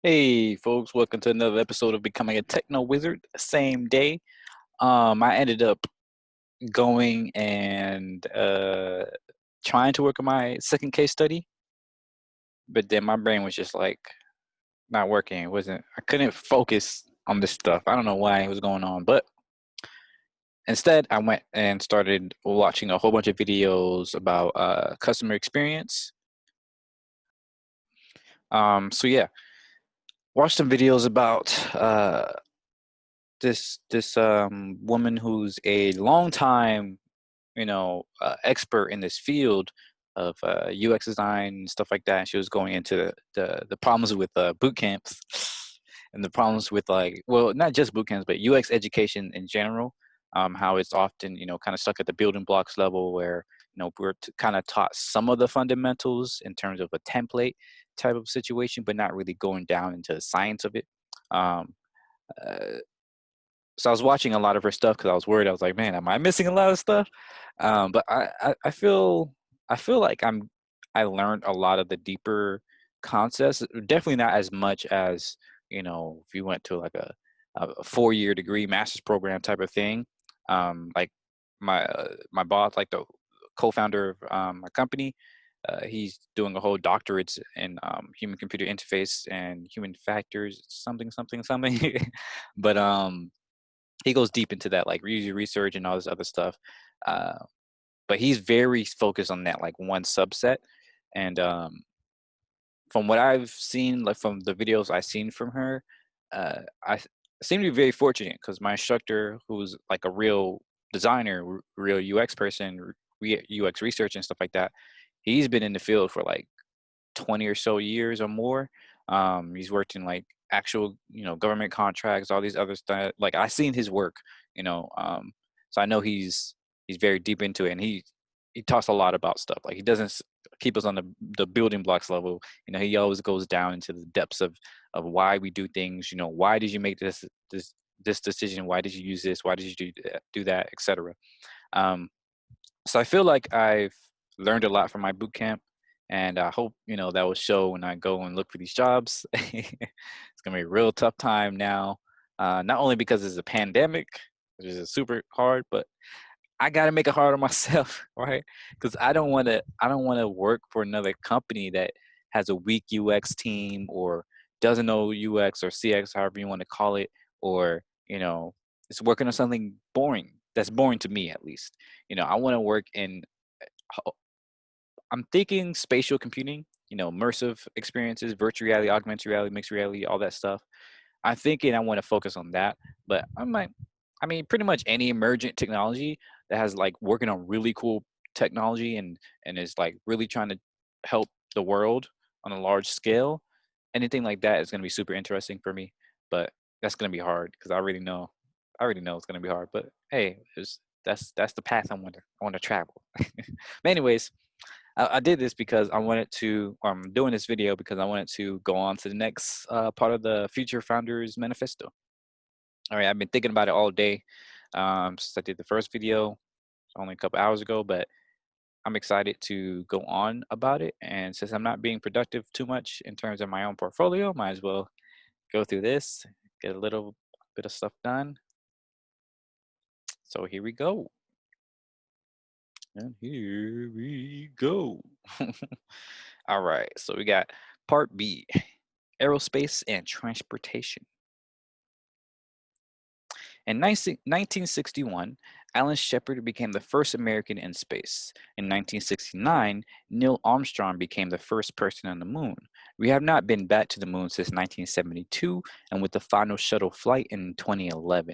Hey folks, welcome to another episode of Becoming a TechnoWizard. Same day. I ended up going and trying to work on my second case study, but then my brain was just like not working. I couldn't focus on this stuff. I don't know why it was going on, but instead I went and started watching a whole bunch of videos about customer experience. So yeah, watched some videos about this woman who's a long time expert in this field of UX design and stuff like that. She was going into the problems with boot camps and the problems with well, not just boot camps, but UX education in general. How it's often, kind of stuck at the building blocks level where, we're kind of taught some of the fundamentals in terms of a template type of situation, but not really going down into the science of it. Um, uh, so I was watching a lot of her stuff because I was worried. I was like, man, am I missing a lot of stuff? But I feel like I learned a lot of the deeper concepts. Definitely not as much as if you went to like a 4-year degree master's program type of thing. Like my boss, like the co-founder of my company, he's doing a whole doctorate in human computer interface and human factors, something something something. But he goes deep into that like user research and all this other stuff. Uh, but he's very focused on that like one subset. And from what I've seen, like from the videos I've seen from her, I seem to be very fortunate because my instructor, who's like a real designer, real UX person, UX research and stuff like that, he's been in the field for like 20 or so years or more. He's worked in like actual, government contracts, all these other stuff. Like I seen his work, you know. So I know he's very deep into it, and he talks a lot about stuff. Like he doesn't keep us on the building blocks level. He always goes down into the depths of why we do things. Why did you make this decision? Why did you use this? Why did you do that, etc. Um, so I feel like I've learned a lot from my boot camp, and I hope that will show when I go and look for these jobs. It's gonna be a real tough time now, not only because it's a pandemic, which is super hard, but I gotta make it hard on myself, right? Because I don't want to work for another company that has a weak UX team or doesn't know UX or CX, however you want to call it, or it's working on something boring. That's boring to me, at least. I want to work in. I'm thinking spatial computing. Immersive experiences, virtual reality, augmented reality, mixed reality, all that stuff. I'm thinking I want to focus on that, but I mean, pretty much any emergent technology that has like working on really cool technology and is like really trying to help the world on a large scale. Anything like that is going to be super interesting for me, but that's going to be hard because I already know it's going to be hard. But hey, that's the path I want to travel. But anyways, I did this because I wanted to. I'm doing this video because I wanted to go on to the next part of the Future Founders Manifesto. All right, I've been thinking about it all day since I did the first video only a couple hours ago, but I'm excited to go on about it. And since I'm not being productive too much in terms of my own portfolio, might as well go through this, get a little bit of stuff done. So here we go. And here we go. All right, so we got part B, Aerospace and Transportation. In 1961, Alan Shepard became the first American in space. In 1969, Neil Armstrong became the first person on the moon. We have not been back to the moon since 1972, and with the final shuttle flight in 2011.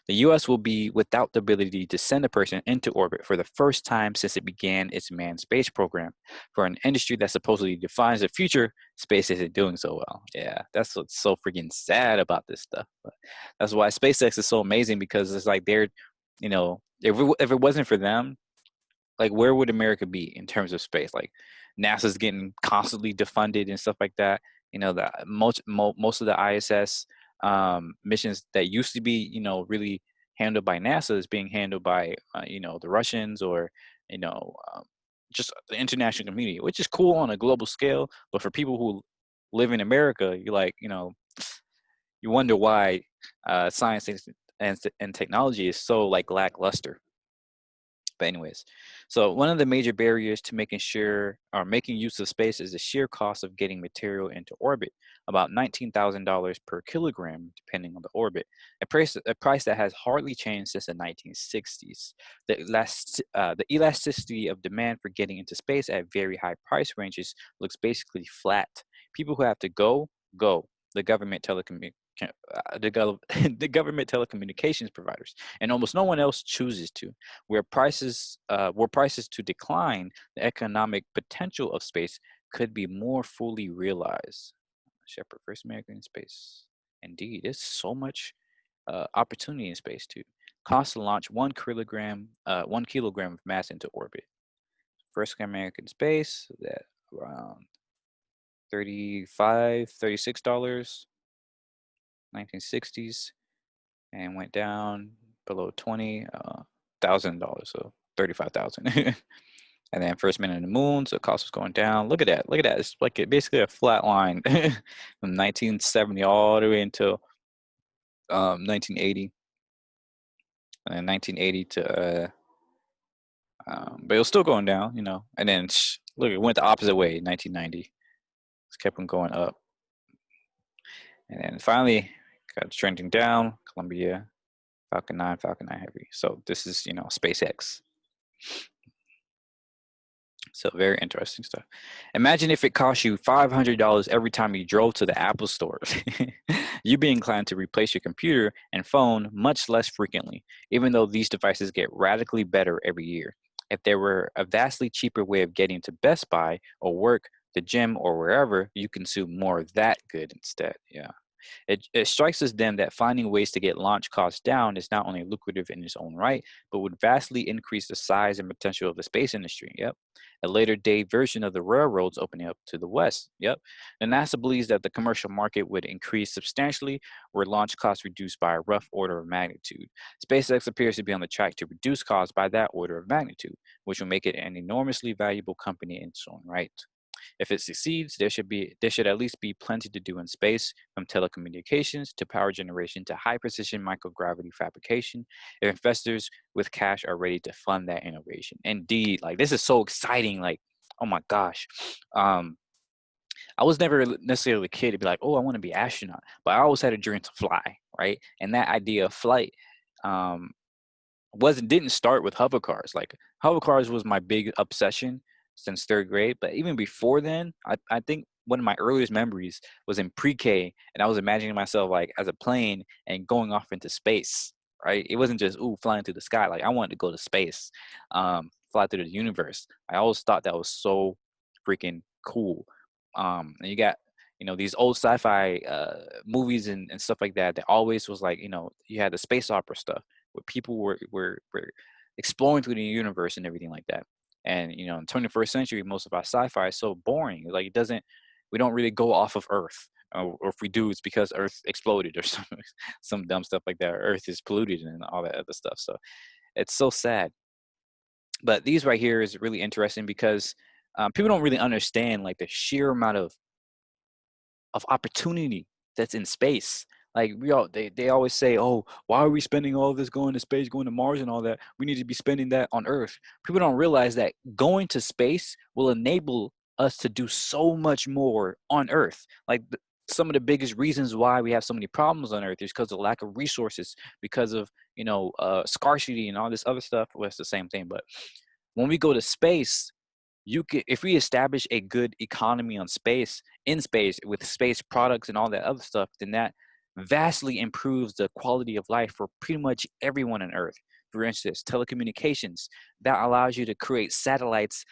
The US will be without the ability to send a person into orbit for the first time since it began its manned space program. For an industry that supposedly defines the future, space isn't doing so well. Yeah, that's what's so freaking sad about this stuff. But that's why SpaceX is so amazing because it's like if it wasn't for them, like where would America be in terms of space? Like NASA's getting constantly defunded and stuff like that. The most of the ISS missions that used to be really handled by NASA is being handled by the Russians or just the international community, which is cool on a global scale. But for people who live in America, you like, you wonder why science and technology is so like lackluster. But anyways, so one of the major barriers to making use of space is the sheer cost of getting material into orbit, about $19,000 per kilogram, depending on the orbit, a price that has hardly changed since the 1960s. The elasticity of demand for getting into space at very high price ranges looks basically flat. People who have to go. The government the government telecommunications providers, and almost no one else chooses to. Were prices to decline, the economic potential of space could be more fully realized. Shepard, first American in space. Indeed, there's so much opportunity in space too. Cost to launch 1 kilogram of mass into orbit. First American space, that around 35, $36, 1960s, and went down below $20,000, so 35,000. And then first man in the moon, so cost was going down. Look at that. Look at that. It's like basically a flat line from 1970 all the way until 1980. And then 1980 to, but it was still going down, And then look, it went the opposite way. 1990, it's kept on going up, and then finally got trending down. Columbia, Falcon 9, Falcon 9 Heavy. So this is, SpaceX. So very interesting stuff. Imagine if it cost you $500 every time you drove to the Apple store. You'd be inclined to replace your computer and phone much less frequently, even though these devices get radically better every year. If there were a vastly cheaper way of getting to Best Buy or work, the gym, or wherever, you consume more of that good instead. Yeah. It strikes us then that finding ways to get launch costs down is not only lucrative in its own right, but would vastly increase the size and potential of the space industry. Yep. A later date version of the railroads opening up to the west. Yep. And NASA believes that the commercial market would increase substantially were launch costs reduced by a rough order of magnitude. SpaceX appears to be on the track to reduce costs by that order of magnitude, which will make it an enormously valuable company in its own right. If it succeeds, there should at least be plenty to do in space, from telecommunications to power generation to high precision microgravity fabrication, if investors with cash are ready to fund that innovation. Indeed, like this is so exciting. Like, oh my gosh. I was never necessarily a kid to be like, oh, I want to be an astronaut, but I always had a dream to fly, right? And that idea of flight um, didn't start with hover cars. Like hover cars was my big obsession since third grade. But even before then, I think one of my earliest memories was in pre-K, and I was imagining myself like as a plane and going off into space. Right? It wasn't just flying through the sky. Like I wanted to go to space, fly through the universe. I always thought that was so freaking cool. And you got these old sci-fi movies and stuff like that. That always was like you had the space opera stuff where people were exploring through the universe and everything like that. And in the 21st century, most of our sci-fi is so boring. Like we don't really go off of Earth, or if we do, it's because Earth exploded or some dumb stuff like that. Earth is polluted and all that other stuff. So it's so sad. But these right here is really interesting because people don't really understand like the sheer amount of opportunity that's in space. Like they always say, oh, why are we spending all this going to space, going to Mars and all that? We need to be spending that on Earth. People don't realize that going to space will enable us to do so much more on Earth. Like some of the biggest reasons why we have so many problems on Earth is because of lack of resources, because of scarcity and all this other stuff. Well, it's the same thing, but when we go to space, if we establish a good economy in space with space products and all that other stuff, then that vastly improves the quality of life for pretty much everyone on Earth. For instance, telecommunications, that allows you to create satellites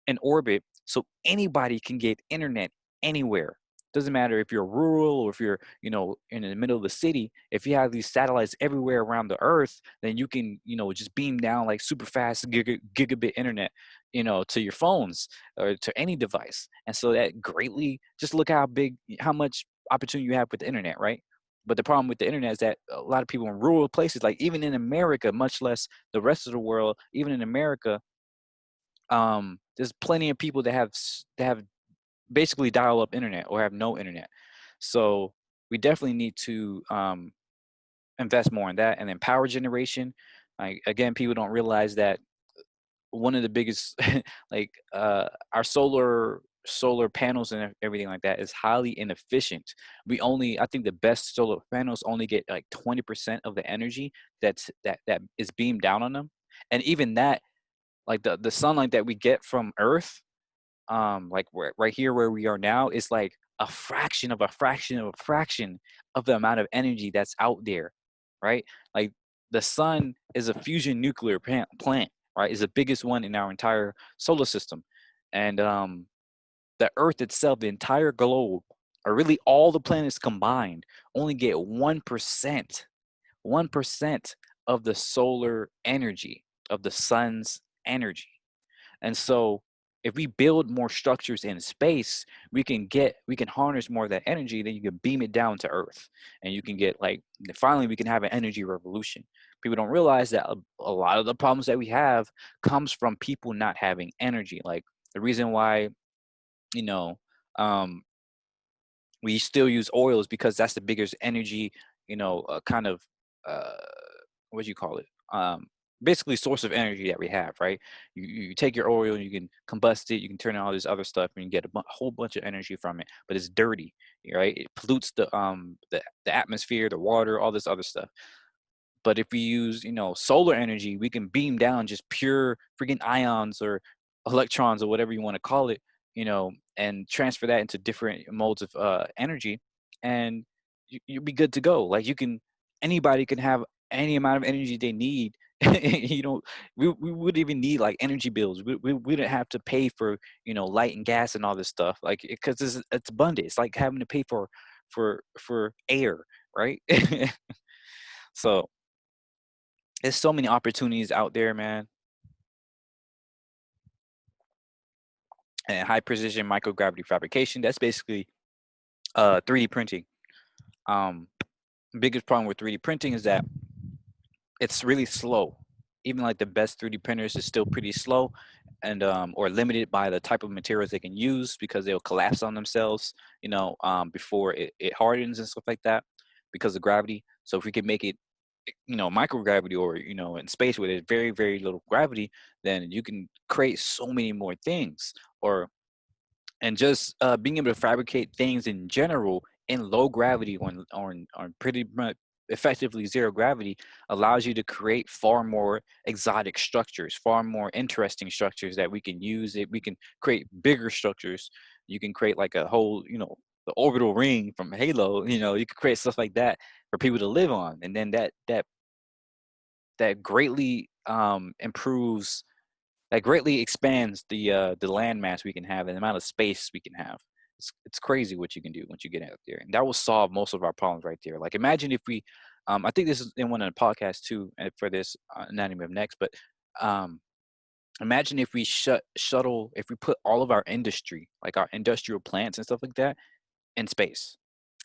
in orbit so anybody can get internet anywhere. Doesn't matter if you're rural or if you're in the middle of the city. If you have these satellites everywhere around the Earth, then you can just beam down like super fast gigabit internet to your phones or to any device. And so that greatly, just look how much opportunity you have with the internet, right? But the problem with the internet is that a lot of people in rural places, like even in America, much less the rest of the world, even in America, there's plenty of people that have basically dial up internet or have no internet. So we definitely need to invest more in that. And then power generation. Like again, people don't realize that one of the biggest like our solar panels and everything like that is highly inefficient. We only, I think the best solar panels only get like 20% of the energy that is beamed down on them. And even that, like the sunlight that we get from Earth, like right here where we are now, is like a fraction of a fraction of a fraction of the amount of energy that's out there, right? Like the sun is a fusion nuclear plant, right? Is the biggest one in our entire solar system. And the Earth itself, the entire globe, or really all the planets combined, only get 1% of the solar energy, of the sun's energy. And so if we build more structures in space, we can harness more of that energy, then you can beam it down to Earth. And you can get like, finally we can have an energy revolution. People don't realize that a lot of the problems that we have comes from people not having energy. Like the reason why, you know, um, we still use oil is because that's the biggest energy, kind of uh what do you call it? Basically source of energy that we have, right? You take your oil and you can combust it, you can turn on all this other stuff and you get a whole bunch of energy from it, but it's dirty, right? It pollutes the atmosphere, the water, all this other stuff. But if we use, solar energy, we can beam down just pure freaking ions or electrons or whatever you want to call it, and transfer that into different modes of energy, and you'll be good to go. Like anybody can have any amount of energy they need. you know, we wouldn't even need like energy bills. We wouldn't have to pay for, light and gas and all this stuff, like because it's abundant. It's like having to pay for air, right? So there's so many opportunities out there, man. And high precision microgravity fabrication, that's basically 3D printing. Um, biggest problem with 3D printing is that it's really slow. Even like the best 3D printers is still pretty slow, and or limited by the type of materials they can use because they'll collapse on themselves, before it hardens and stuff like that because of gravity. So if we can make it, microgravity, or in space where there's very very little gravity, then you can create so many more things. Or and just being able to fabricate things in general in low gravity, on pretty much effectively zero gravity, allows you to create far more exotic structures, far more interesting structures that we can use. It we can create bigger structures. You can create like a whole, the orbital ring from Halo. You can create stuff like that for people to live on, and then that greatly improves, that greatly expands the land mass we can have and the amount of space we can have. It's crazy what you can do once you get out there, and that will solve most of our problems right there. Like imagine if we, I think this is in one of the podcasts too, for this anatomy of next, but um, imagine if we shuttle, if we put all of our industry, like our industrial plants and stuff like that, in space,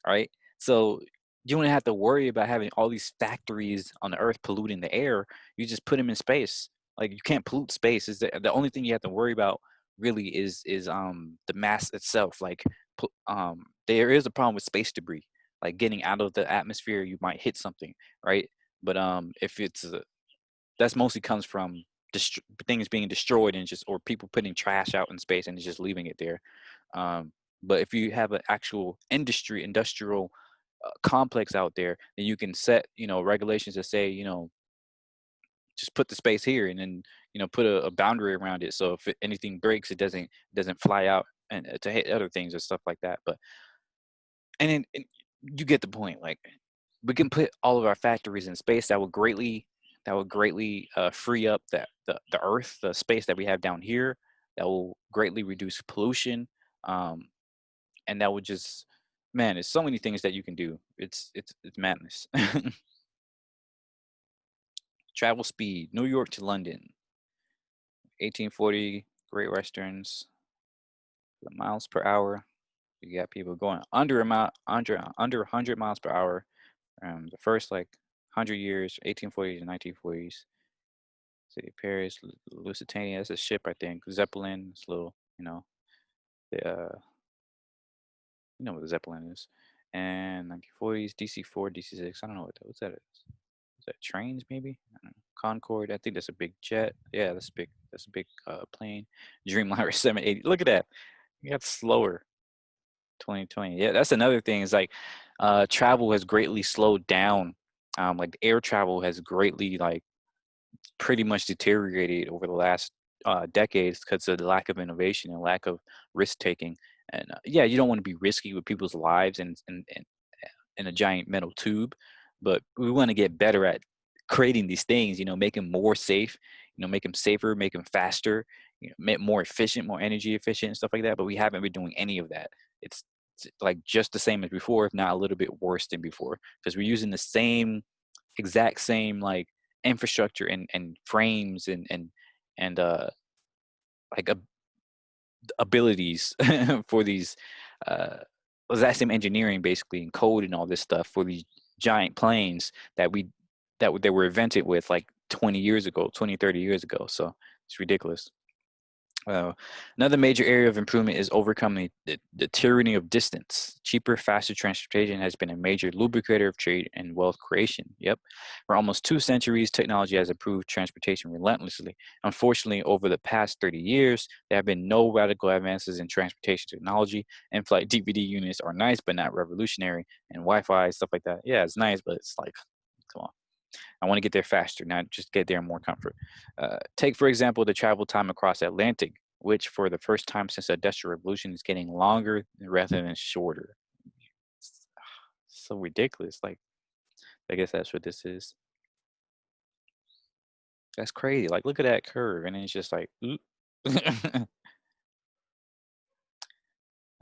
right? So you don't have to worry about having all these factories on the earth polluting the air. You just put them in space. Like you can't pollute space. Is the only thing you have to worry about really is the mass itself. Like there is a problem with space debris. Like getting out of the atmosphere, you might hit something, right? But if it's that's mostly comes from things being destroyed and just, or people putting trash out in space and just leaving it there. um, but if you have an actual industrial complex out there, then you can set, regulations that say, just put the space here, and then, put a boundary around it. So if anything breaks, it doesn't fly out and to hit other things and stuff like that. But and then you get the point. Like we can put all of our factories in space. That would greatly free up the earth, the space that we have down here. That will greatly reduce pollution. And that would just, man, there's so many things that you can do. It's madness. Travel speed, New York to London, 1840 Great Westerns, the miles per hour. You got people going under 100 miles per hour. The first like 100 years, 1840s and 1940s. City of Paris, Lusitania. That's a ship, I think. Zeppelin. It's a little, the You know what the Zeppelin is. And 1940s, DC-4, DC-6. I don't know what's that is. Is that trains maybe? I don't know. Concorde. I think that's a big jet. Yeah, that's big. That's a big plane. Dreamliner 780. Look at that. You got slower. 2020. Yeah, that's another thing. Is like travel has greatly slowed down. Like air travel has greatly like pretty much deteriorated over the last decades because of the lack of innovation and lack of risk taking. And yeah, you don't want to be risky with people's lives and in a giant metal tube, but we want to get better at creating these things. You know, make them more safe. You know, make them safer, make them faster. You know, make more efficient, more energy efficient, and stuff like that. But we haven't been doing any of that. It's like just the same as before, if not a little bit worse than before, because we're using the same exact same like infrastructure and frames and like abilities for these uh exact same engineering basically and code and all this stuff for these giant planes that they were invented with like 20 years ago, 20, 30 years ago. So it's ridiculous. uh, Another major area of improvement is overcoming the tyranny of distance. Cheaper, faster transportation has been a major lubricator of trade and wealth creation. Yep. For almost 2 centuries, technology has improved transportation relentlessly. Unfortunately, over the past 30 years, there have been no radical advances in transportation technology. In flight DVD units are nice, but not revolutionary. And Wi Fi, stuff like that. Yeah, it's nice, but it's like, come on. I want to get there faster, not just get there in more comfort. Take, for example, the travel time across the Atlantic, which for the first time since the Industrial Revolution is getting longer rather than shorter. It's so ridiculous. Like, I guess that's what this is. That's crazy. Like, look at that curve. And then it's just like, oop.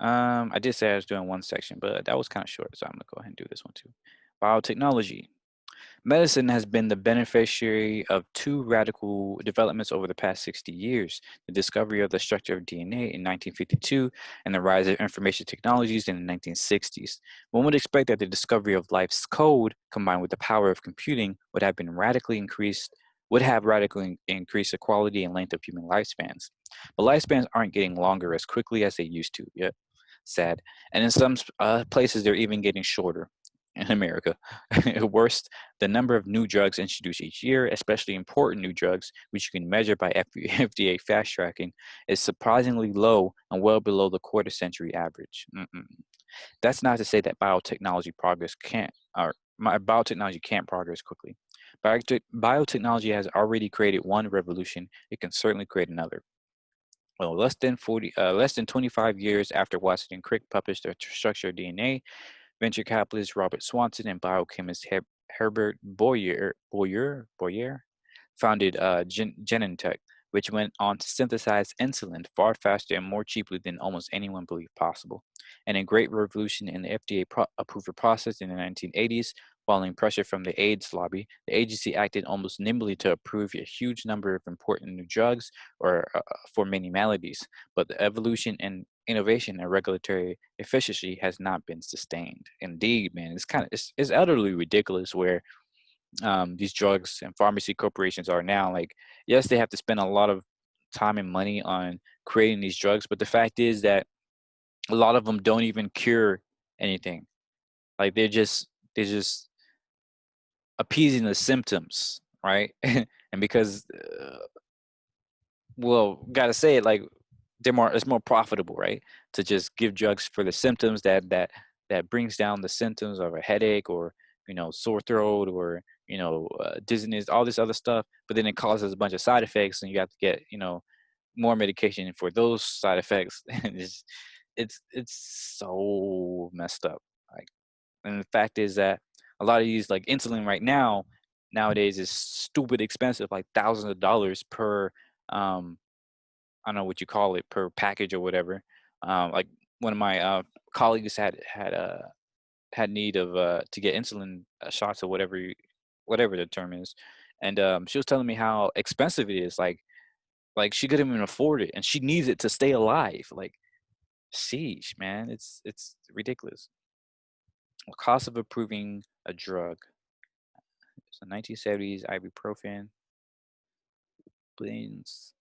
I did say I was doing one section, but that was kind of short. So I'm going to go ahead and do this one too. Biotechnology. Medicine has been the beneficiary of two radical developments over the past 60 years: the discovery of the structure of DNA in 1952 and the rise of information technologies in the 1960s. One would expect that the discovery of life's code, combined with the power of computing, would have radically increased the quality and length of human lifespans. But lifespans aren't getting longer as quickly as they used to. Yet, sad. And in some places, they're even getting shorter. In America, worst, the number of new drugs introduced each year, especially important new drugs, which you can measure by FDA fast tracking, is surprisingly low and well below the quarter century average. That's not to say that biotechnology can't progress quickly. Biotechnology has already created one revolution. It can certainly create another. Well, less than 25 years after Washington Crick published the structure of DNA, venture capitalist Robert Swanson and biochemist Herbert Boyer founded Genentech, which went on to synthesize insulin far faster and more cheaply than almost anyone believed possible. And a great revolution in the FDA approval process in the 1980s, following pressure from the AIDS lobby, the agency acted almost nimbly to approve a huge number of important new drugs or for many maladies. But the evolution and innovation and regulatory efficiency has not been sustained. Indeed, man, it's utterly ridiculous where these drugs and pharmacy corporations are now. Like, yes, they have to spend a lot of time and money on creating these drugs, but the fact is that a lot of them don't even cure anything. Like they're just appeasing the symptoms, right? And because well, gotta say it, like it's more profitable, right? To just give drugs for the symptoms that brings down the symptoms of a headache or sore throat or dizziness, all this other stuff. But then it causes a bunch of side effects, and you have to get more medication for those side effects. And it's so messed up. Like, and the fact is that a lot of these like insulin right now nowadays is stupid expensive, like thousands of dollars per um I don't know what you call it, per package or whatever. Like one of my colleagues had need of to get insulin shots or whatever the term is, and she was telling me how expensive it is. Like she couldn't even afford it, and she needs it to stay alive. Like, sheesh, man, it's ridiculous. The cost of approving a drug. So 1970s ibuprofen, billions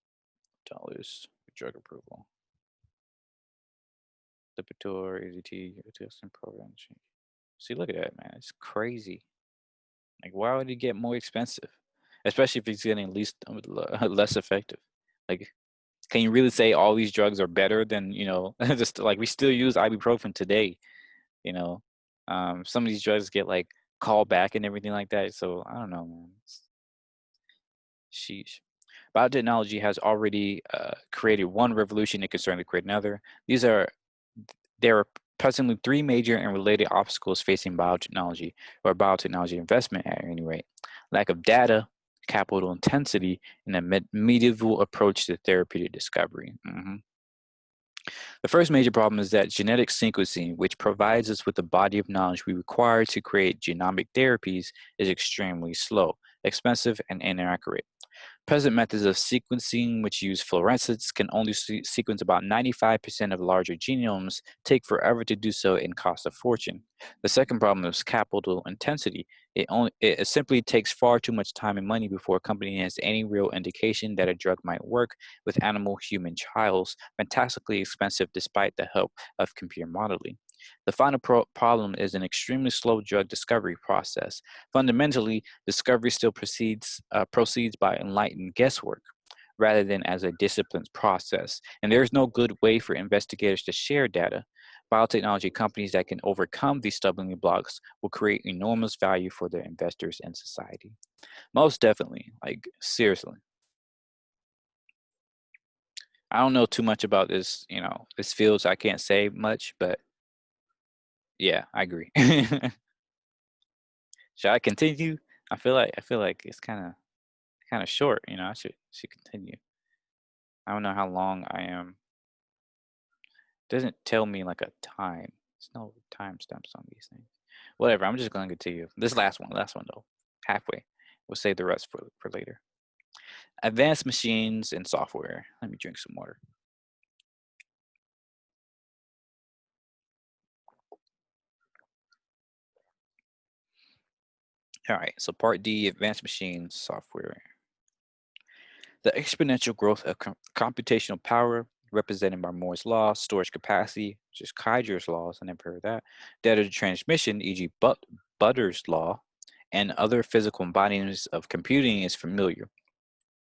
of dollars for drug approval. Lipitor, AZT, testing program. See, look at that, man. It's crazy. Like, why would it get more expensive? Especially if it's getting least less effective. Like, can you really say all these drugs are better than, just like we still use ibuprofen today, you know? Some of these drugs get like called back and everything like that. So I don't know, man. Sheesh. Biotechnology has already created one revolution and can certainly create another. There are presently three major and related obstacles facing biotechnology or biotechnology investment at any rate: lack of data, capital intensity, and a medieval approach to therapeutic discovery. The first major problem is that genetic sequencing, which provides us with the body of knowledge we require to create genomic therapies, is extremely slow, expensive, and inaccurate. Present methods of sequencing, which use fluorescence, can only sequence about 95% of larger genomes, take forever to do so, and cost a fortune. The second problem is capital intensity. It simply takes far too much time and money before a company has any real indication that a drug might work, with animal-human trials fantastically expensive despite the help of computer modeling. The final problem is an extremely slow drug discovery process. Fundamentally, discovery still proceeds by enlightened guesswork rather than as a disciplined process. And there is no good way for investigators to share data. Biotechnology companies that can overcome these stumbling blocks will create enormous value for their investors and society. Most definitely, like seriously. I don't know too much about this field, so I can't say much, but yeah, I agree. Should I continue? I feel like it's kind of short. I should continue. I don't know how long I am. Doesn't tell me like a time. There's no timestamps on these things. Whatever. I'm just gonna continue. This last one though, halfway. We'll save the rest for later. Advanced machines and software. Let me drink some water. All right. So part D, advanced machines, software. The exponential growth of computational power, represented by Moore's law, storage capacity, which is Kaiser's laws, I never heard that, data transmission, e.g., Butter's law, and other physical embodiments of computing is familiar.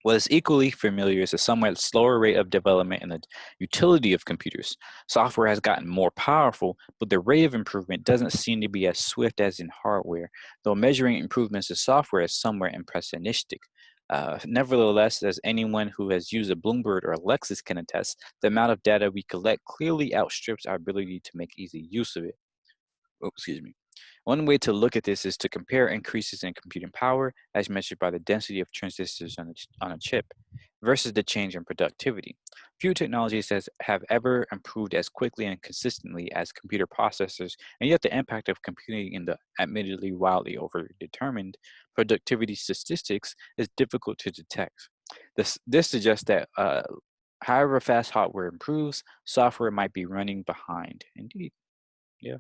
What is equally familiar is a somewhat slower rate of development in the utility of computers. Software has gotten more powerful, but the rate of improvement doesn't seem to be as swift as in hardware, though measuring improvements in software is somewhat impressionistic. Nevertheless, as anyone who has used a Bloomberg or a Lexus can attest, the amount of data we collect clearly outstrips our ability to make easy use of it. Oh, excuse me. One way to look at this is to compare increases in computing power as measured by the density of transistors on a chip versus the change in productivity. Few technologies have ever improved as quickly and consistently as computer processors, and yet the impact of computing in the admittedly wildly overdetermined productivity statistics is difficult to detect. This suggests that however fast hardware improves, software might be running behind. Indeed. Yeah.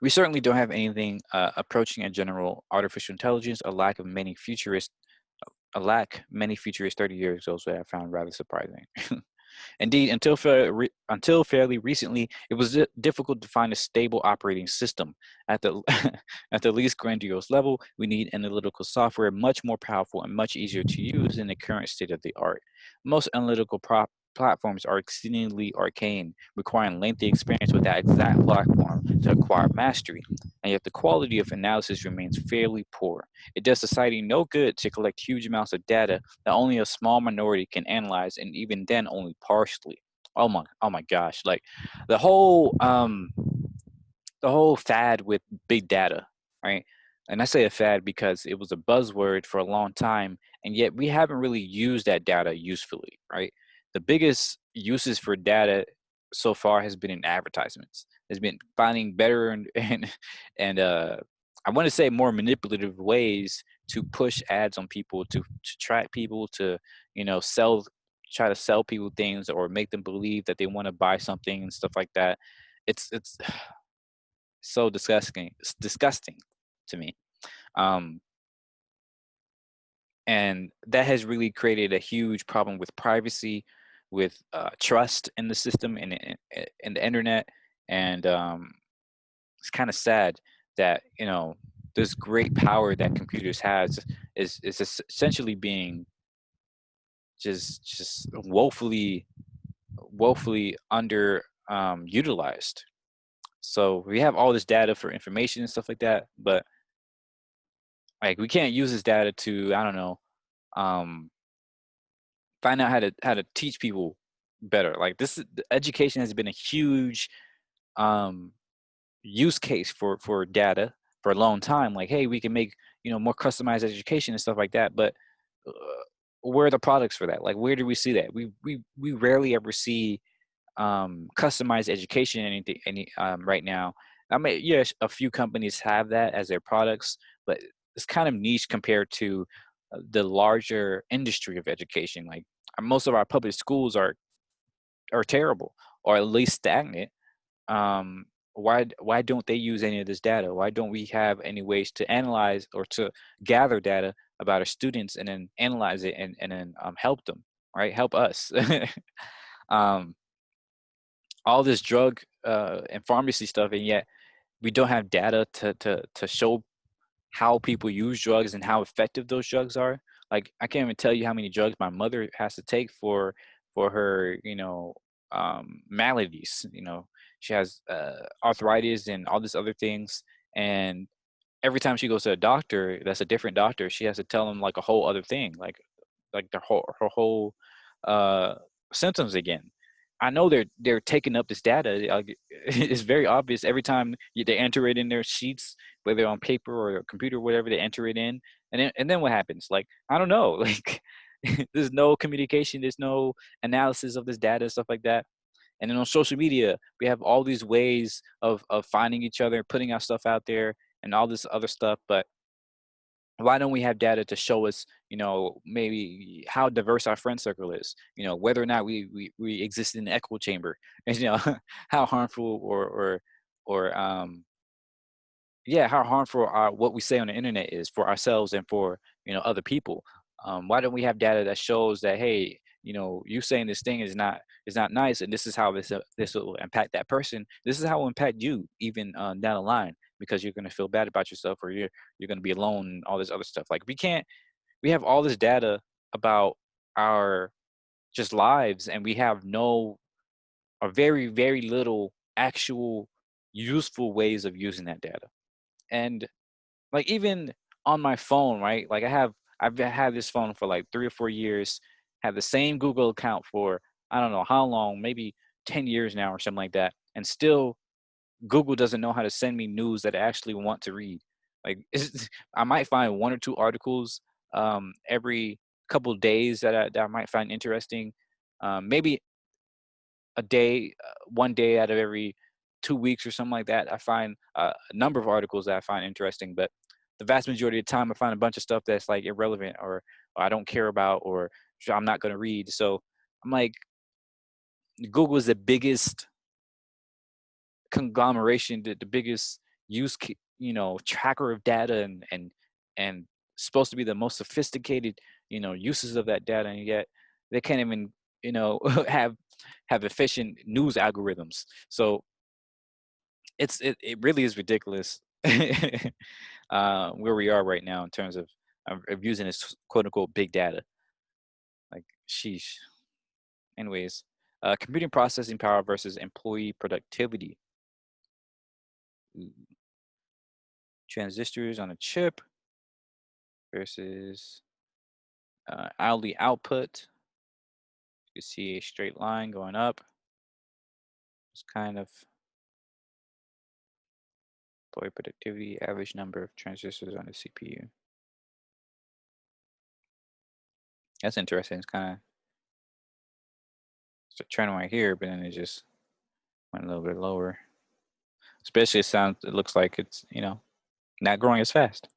We certainly don't have anything approaching a general artificial intelligence. A lack many futurists 30 years ago, so I found rather surprising. Indeed, until fairly recently, it was difficult to find a stable operating system. At the at the least grandiose level, we need analytical software much more powerful and much easier to use in the current state of the art. Most analytical platforms are exceedingly arcane, requiring lengthy experience with that exact platform to acquire mastery, and yet the quality of analysis remains fairly poor. It does society no good to collect huge amounts of data that only a small minority can analyze, and even then only partially. Oh my gosh, like the whole um the whole fad with big data, right? And I say a fad because it was a buzzword for a long time, and yet we haven't really used that data usefully, right? The biggest uses for data so far has been in advertisements. Has been finding better and I want to say more manipulative ways to push ads on people to track people to sell try to sell people things or make them believe that they want to buy something and stuff like that. It's so disgusting. It's disgusting to me. Um, and that has really created a huge problem with privacy, with trust in the system and in the internet. And it's kind of sad that, you know, this great power that computers has is essentially being just woefully under utilized. So we have all this data for information and stuff like that, but like we can't use this data to, I don't know, um, find out how to teach people better. Like education has been a huge um, use case for data for a long time. Like, hey, we can make, you know, more customized education and stuff like that. But uh, where are the products for that? Like, where do we see that? We rarely ever see customized education any right now. I mean, yes, a few companies have that as their products, but it's kind of niche compared to the larger industry of education. Like most of our public schools are terrible, or at least stagnant. um, why don't they use any of this data? Why don't we have any ways to analyze or to gather data about our students and then analyze it and then help them, right? Help us. um, all this drug and pharmacy stuff, and yet we don't have data to show how people use drugs and how effective those drugs are. Like I can't even tell you how many drugs my mother has to take for her, you know, maladies. You know, she has arthritis and all these other things, and every time she goes to a doctor that's a different doctor, she has to tell them like a whole other thing, like her whole uh symptoms again. I know they're taking up this data. It's very obvious every time they enter it in their sheets, whether on paper or a computer, whatever, they enter it in, and then what happens? Like I don't know. Like there's no communication, there's no analysis of this data, stuff like that. And then on social media, we have all these ways of finding each other, putting our stuff out there, and all this other stuff. But why don't we have data to show us, you know, maybe how diverse our friend circle is, you know, whether or not we exist in an echo chamber, and you know, how harmful or yeah, how harmful what we say on the internet is for ourselves and for, you know, other people. Why don't we have data that shows that, hey, you know, you saying this thing is not nice, and this is how this will impact that person. This is how it will impact you even down the line, because you're going to feel bad about yourself, or you're going to be alone and all this other stuff. Like we have all this data about our just lives, and we have no or very little actual useful ways of using that data. And like even on my phone, right? Like I've had this phone for like 3 or 4 years, have the same Google account for I don't know how long, maybe 10 years now or something like that. And still Google doesn't know how to send me news that I actually want to read. Like I might find one or two articles every couple of days that I might find interesting. Maybe a day, 1 day out of every 2 weeks or something like that, I find a number of articles that I find interesting. But the vast majority of the time, I find a bunch of stuff that's like irrelevant, or I don't care about, or I'm not going to read. So I'm like, Google is the biggest conglomeration, the biggest you know, tracker of data, and supposed to be the most sophisticated, you know, uses of that data, and yet they can't even, you know, have efficient news algorithms. So it really is ridiculous where we are right now in terms of using this quote unquote big data. Like sheesh. Anyways, computing processing power versus employee productivity. Ooh. Transistors on a chip versus hourly output. You can see a straight line going up. It's kind of employee productivity, average number of transistors on the CPU. That's interesting. It's kind of it's a trend right here, but then it just went a little bit lower. Especially it looks like it's, you know, not growing as fast.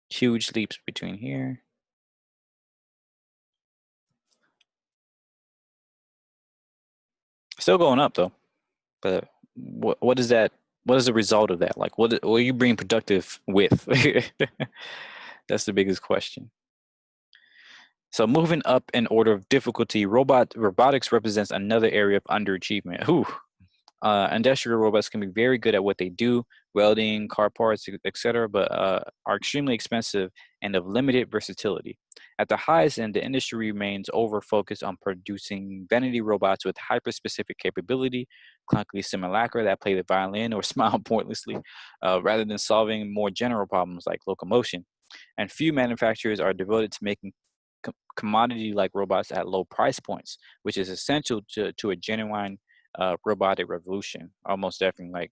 Huge leaps between here. Still going up though. But what is that? What is the result of that? Like what are you being productive with? That's the biggest question. So moving up in order of difficulty, robotics represents another area of underachievement. Whew. Industrial robots can be very good at what they do, welding, car parts, etc., but are extremely expensive and of limited versatility. At the highest end, the industry remains over-focused on producing vanity robots with hyper-specific capability, clunky simulacra that play the violin or smile pointlessly, rather than solving more general problems like locomotion. And few manufacturers are devoted to making commodity-like robots at low price points, which is essential to a genuine robotic revolution. Almost definitely, like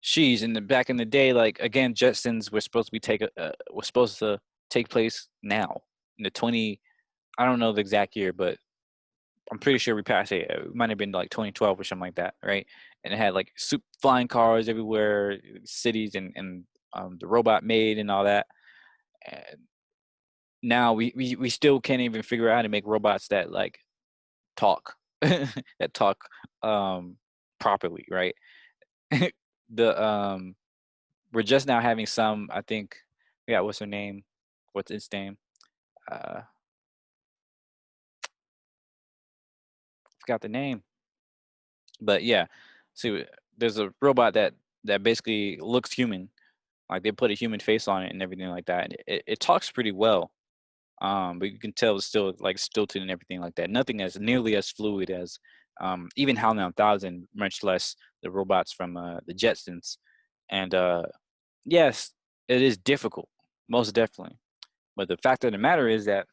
she's in the back in the day, like again, Jetsons were supposed to be was supposed to take place now in the 20. I don't know the exact year, but I'm pretty sure we passed it. It might have been like 2012 or something like that, right? And it had like flying cars everywhere, cities, and the robot made and all that. And now we still can't even figure out how to make robots that like talk, that talk um, properly, right? the We're just now having some. I think, yeah, what's her name? What's its name? Uh, Forgot the name. But yeah, see, there's a robot that basically looks human. Like they put a human face on it and everything like that. It talks pretty well. But you can tell it's still like stilted and everything like that. Nothing as nearly as fluid as even HAL 9000, much less the robots from the Jetsons. And yes, it is difficult, most definitely. But the fact of the matter is that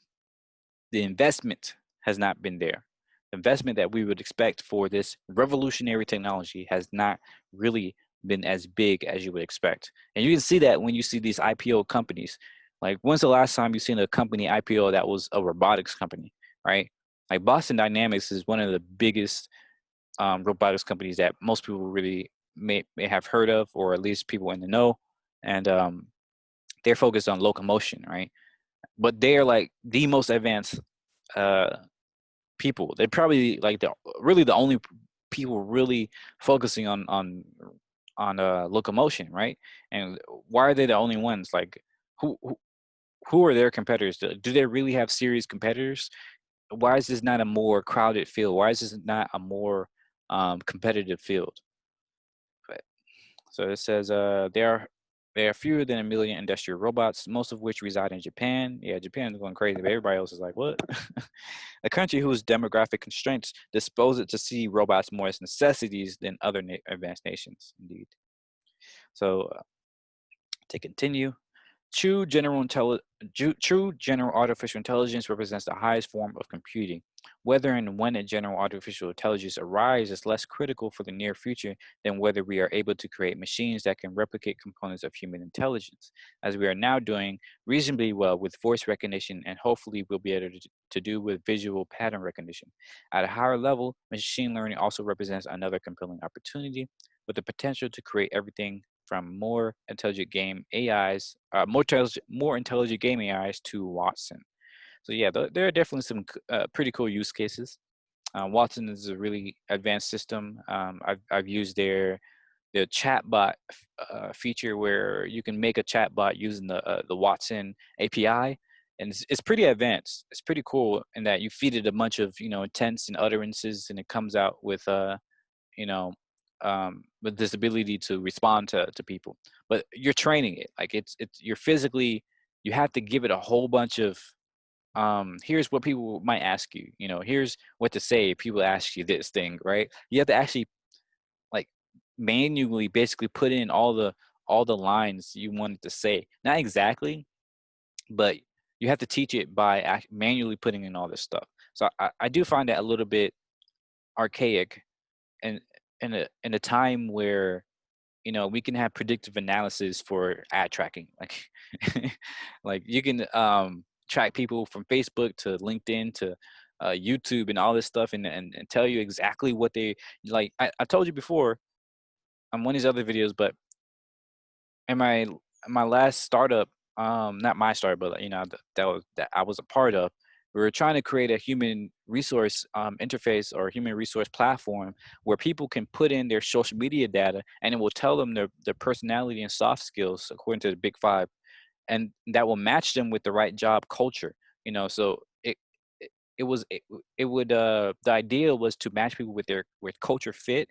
the investment has not been there. The investment that we would expect for this revolutionary technology has not really been as big as you would expect. And you can see that when you see these IPO companies. Like, when's the last time you've seen a company IPO that was a robotics company, right? Like Boston Dynamics is one of the biggest robotics companies that most people really may have heard of, or at least people in the know. And they're focused on locomotion, right? But they're like the most advanced uh, people. They're probably like the only people really focusing on locomotion, right? And why are they the only ones? Like, who who, who are their competitors? Do they really have serious competitors? Why is this not a more crowded field? Why is this not a more competitive field? But so it says there are fewer than a million industrial robots, most of which reside in Japan. Yeah, Japan is going crazy, but everybody else is like, what? A country whose demographic constraints dispose it to see robots more as necessities than other advanced nations. Indeed. So to continue, true general artificial intelligence represents the highest form of computing. Whether and when a general artificial intelligence arrives is less critical for the near future than whether we are able to create machines that can replicate components of human intelligence, as we are now doing reasonably well with voice recognition and hopefully we'll be able to do with visual pattern recognition. At a higher level, machine learning also represents another compelling opportunity with the potential to create everything from more intelligent game AIs, more intelligent game AIs to Watson. So yeah, there are definitely some pretty cool use cases. Watson is a really advanced system. I've used their chatbot feature where you can make a chatbot using the Watson API, and it's pretty advanced. It's pretty cool in that you feed it a bunch of intents and utterances, and it comes out with you know, with this ability to respond to people. But you're training it. Like you're physically, you have to give it a whole bunch of here's what people might ask you. Here's what to say if people ask you this thing, right? You have to actually like manually basically put in all the lines you wanted to say. Not exactly, but you have to teach it by manually putting in all this stuff. So I do find that a little bit archaic and in a time where we can have predictive analysis for ad tracking, like like you can track people from Facebook to LinkedIn to YouTube and all this stuff, and tell you exactly what they like. I told you before on one of these other videos, but in my last startup, not my startup, but that I was a part of, we were trying to create a human resource interface or human resource platform where people can put in their social media data and it will tell them their personality and soft skills according to the big five, and that will match them with the right job culture. So it, it was it would the idea was to match people with their with culture fit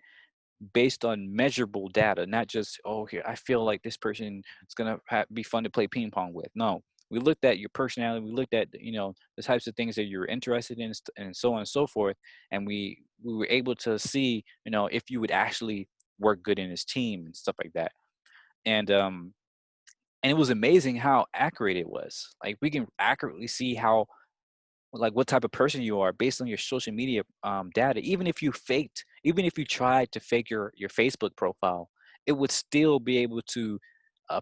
based on measurable data, not just, oh, here, I feel like this person is gonna be fun to play ping pong with. No, we looked at your personality, we looked at the types of things that you're interested in, and so on and so forth, and we were able to see if you would actually work good in his team and stuff like that. And um and it was amazing how accurate it was. Like, we can accurately see how, like, what type of person you are based on your social media data. Even if you tried to fake your Facebook profile, it would still be able to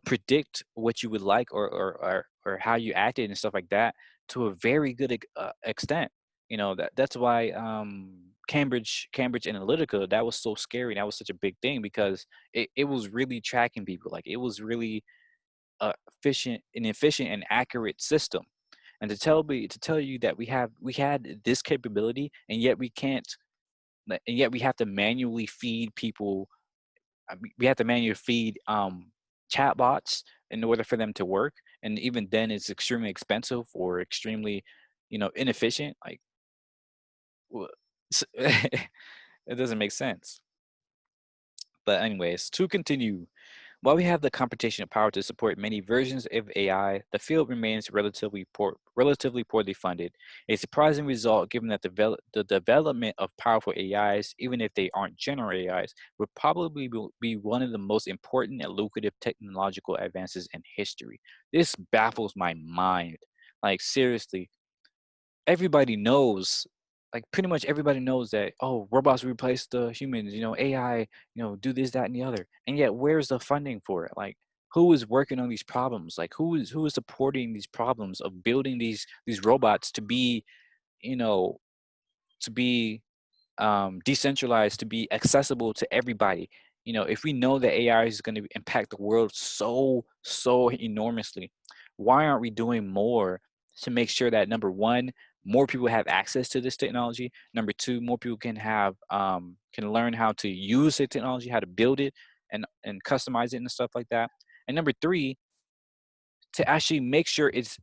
predict what you would like, or how you acted and stuff like that, to a very good extent. That's why Cambridge Analytica, that was so scary. That was such a big thing, because it was really tracking people. Like, it was really efficient and accurate system. And to tell you that we had this capability, and yet we can't, and yet we have to manually feed people. We have to manually feed chatbots in order for them to work, and even then it's extremely expensive or extremely inefficient. Like, it doesn't make sense. But anyways, to continue, while we have the computational power to support many versions of AI, the field remains relatively poorly funded. A surprising result, given that the development of powerful AIs, even if they aren't general AIs, would probably be one of the most important and lucrative technological advances in history. This baffles my mind. Like, seriously, everybody knows, like, pretty much everybody knows that, oh, robots replace the humans, AI, do this, that, and the other. And yet, where's the funding for it? Like, who is working on these problems? Like, who is supporting these problems of building these robots to be, you know, to be decentralized, to be accessible to everybody. If we know that AI is going to impact the world so enormously, why aren't we doing more to make sure that, number one, more people have access to this technology? Number two, more people can learn how to use the technology, how to build it, and customize it and stuff like that. And number three, to actually make sure it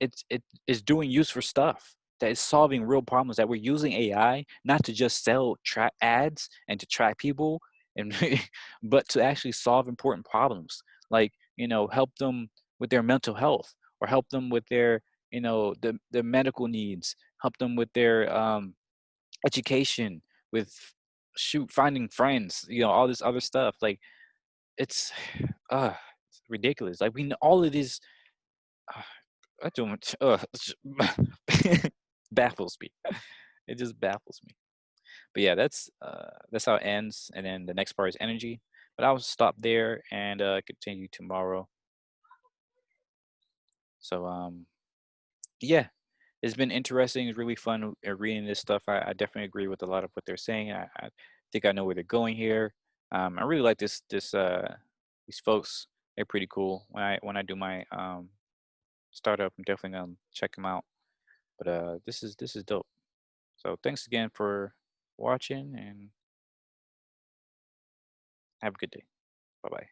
is doing useful stuff, that is solving real problems, that we're using AI not to just sell track ads and to track people, and but to actually solve important problems, like, help them with their mental health, or help them with their, the medical needs, help them with their education, with, shoot, finding friends, all this other stuff. Like, it's it's ridiculous. Like, we know all of this. I don't. Baffles me. It just baffles me. But yeah, that's how it ends, and then the next part is energy. But I'll stop there and continue tomorrow. So yeah, it's been interesting. It's really fun reading this stuff. I definitely agree with a lot of what they're saying. I think I know where they're going here. I really like this these folks. They're pretty cool. When I do my startup, I'm definitely gonna check them out. But this is dope. So thanks again for watching, and have a good day. Bye bye.